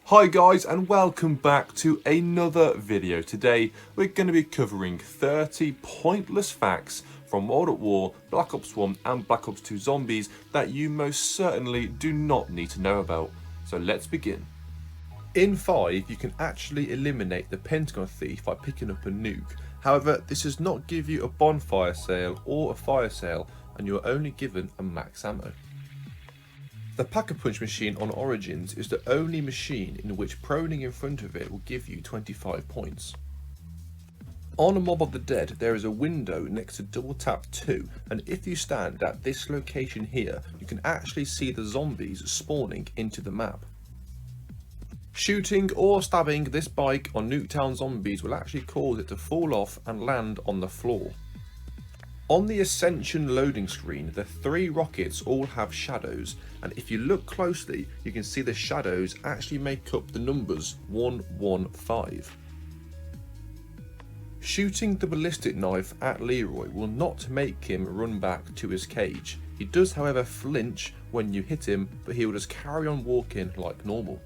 Hi guys, and welcome back to another video. Today we're going to be covering 30 pointless facts from World at War, Black Ops 1 and Black Ops 2 Zombies that you most certainly do not need to know about. So let's begin. In 5 you can actually eliminate the Pentagon thief by picking up a nuke. However, this does not give you a bonfire sale or a fire sale, and you are only given a max ammo. The Pack-a-Punch machine on Origins is the only machine in which proning in front of it will give you 25 points. On Mob of the Dead there is a window next to double tap 2, and if you stand at this location here you can actually see the zombies spawning into the map. Shooting or stabbing this bike on Nuketown zombies will actually cause it to fall off and land on the floor. On the Ascension loading screen, the 3 rockets all have shadows, and if you look closely you can see the shadows actually make up the numbers 115. Shooting the ballistic knife at Leroy will not make him run back to his cage. He does however flinch when you hit him, but he will just carry on walking like normal.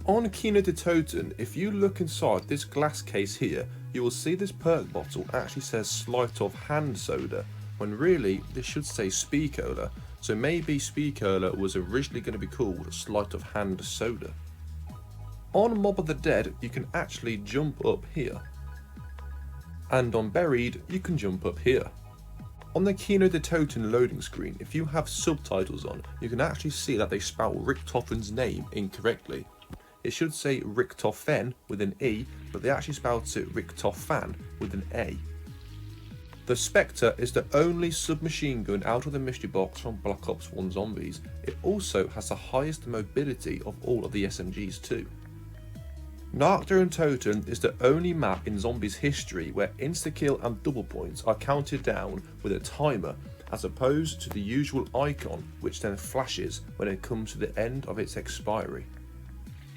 On Kino de Toten, if you look inside this glass case here, you will see this perk bottle actually says Sleight of Hand Soda, when really this should say Speed Cola, so maybe Speed Cola was originally going to be called Sleight of Hand Soda. On Mob of the Dead you can actually jump up here, and on Buried you can jump up here. On the Kino de Toten loading screen, if you have subtitles on, you can actually see that they spell Richtofen's name incorrectly. It should say Richtofen with an E, but they actually spelled it Richtofan with an A. The Spectre is the only submachine gun out of the mystery box from Black Ops 1 Zombies. It also has the highest mobility of all of the SMGs too. Nuketown Toten is the only map in Zombies history where insta-kill and double points are counted down with a timer, as opposed to the usual icon which then flashes when it comes to the end of its expiry.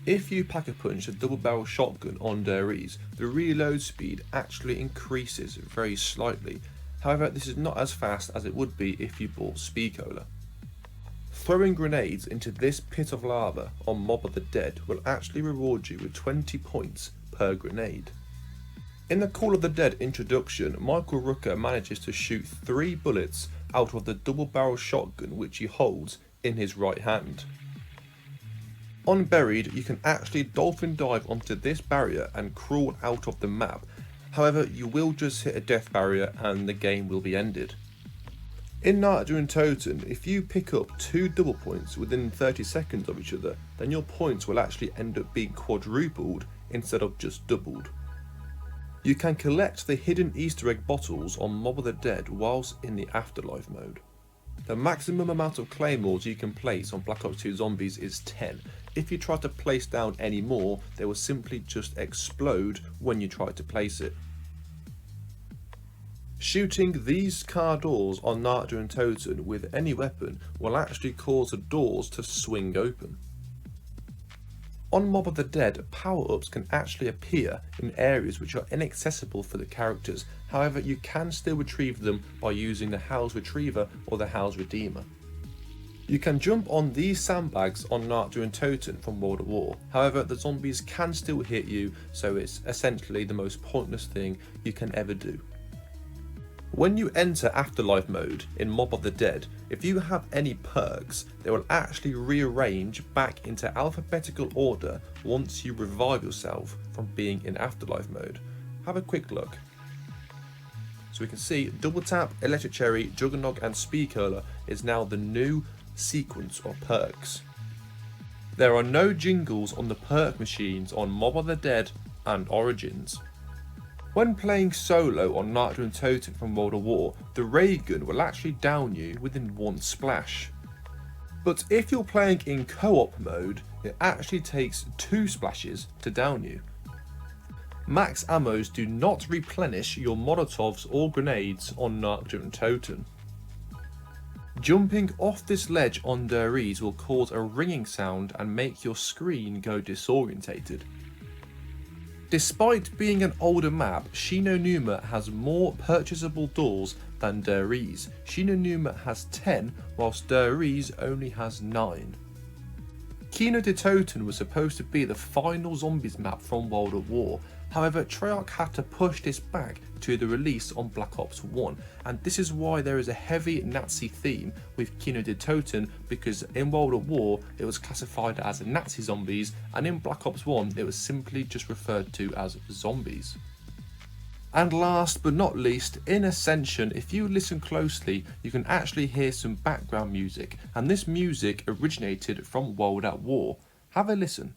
If you pack-a-punch a double barrel shotgun on Der Is, the reload speed actually increases very slightly. However, this is not as fast as it would be if you bought Speed Cola. Throwing grenades into this pit of lava on Mob of the Dead will actually reward you with 20 points per grenade. In the Call of the Dead introduction, Michael Rooker manages to shoot 3 bullets out of the double barrel shotgun which he holds in his right hand. On Buried you can actually dolphin dive onto this barrier and crawl out of the map. However, you will just hit a death barrier and the game will be ended. In Nuketown Toten, if you pick up 2 double points within 30 seconds of each other, then your points will actually end up being quadrupled instead of just doubled. You can collect the hidden Easter egg bottles on Mob of the Dead whilst in the Afterlife mode. The maximum amount of claymores you can place on Black Ops 2 Zombies is 10. If you try to place down any more, they will simply just explode when you try to place it. Shooting these car doors on Nuketown Toten with any weapon will actually cause the doors to swing open. On Mob of the Dead, power-ups can actually appear in areas which are inaccessible for the characters. However, you can still retrieve them by using the House Retriever or the House Redeemer. You can jump on these sandbags on Nuketown Toten from World at War. However, the zombies can still hit you, so it's essentially the most pointless thing you can ever do. When you enter Afterlife mode in Mob of the Dead, if you have any perks, they will actually rearrange back into alphabetical order once you revive yourself from being in Afterlife mode. Have a quick look. So we can see Double Tap, Electric Cherry, Juggernog and Speed Cola is now the new sequence of perks. There are no jingles on the perk machines on Mob of the Dead and Origins. When playing solo on Nuketown Toten from World at War, the ray gun will actually down you within 1 splash. But if you're playing in co-op mode, it actually takes 2 splashes to down you. Max ammos do not replenish your Molotovs or grenades on Nuketown Toten. Jumping off this ledge on Der Is will cause a ringing sound and make your screen go disorientated. Despite being an older map, Shinonuma has more purchasable doors than Der Is. Shinonuma has 10, whilst Der Is only has 9. Kino de Toten was supposed to be the final zombies map from World at War. However, Treyarch had to push this back to the release on Black Ops 1, and this is why there is a heavy Nazi theme with Kino de Toten, because in World at War it was classified as Nazi zombies, and in Black Ops 1 it was simply just referred to as zombies. And last but not least, in Ascension, if you listen closely, you can actually hear some background music, and this music originated from World at War. Have a listen.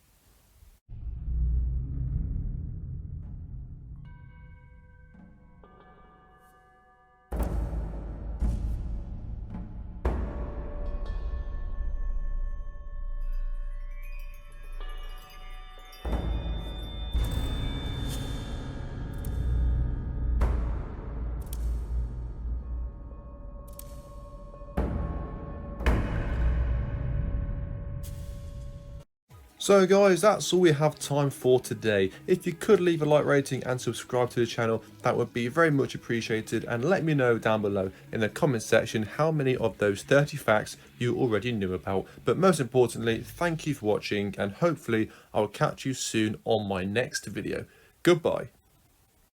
So guys, that's all we have time for today. If you could leave a like rating and subscribe to the channel, that would be very much appreciated, and let me know down below in the comment section how many of those 30 facts you already knew about. But most importantly, thank you for watching, and hopefully I will catch you soon on my next video. Goodbye.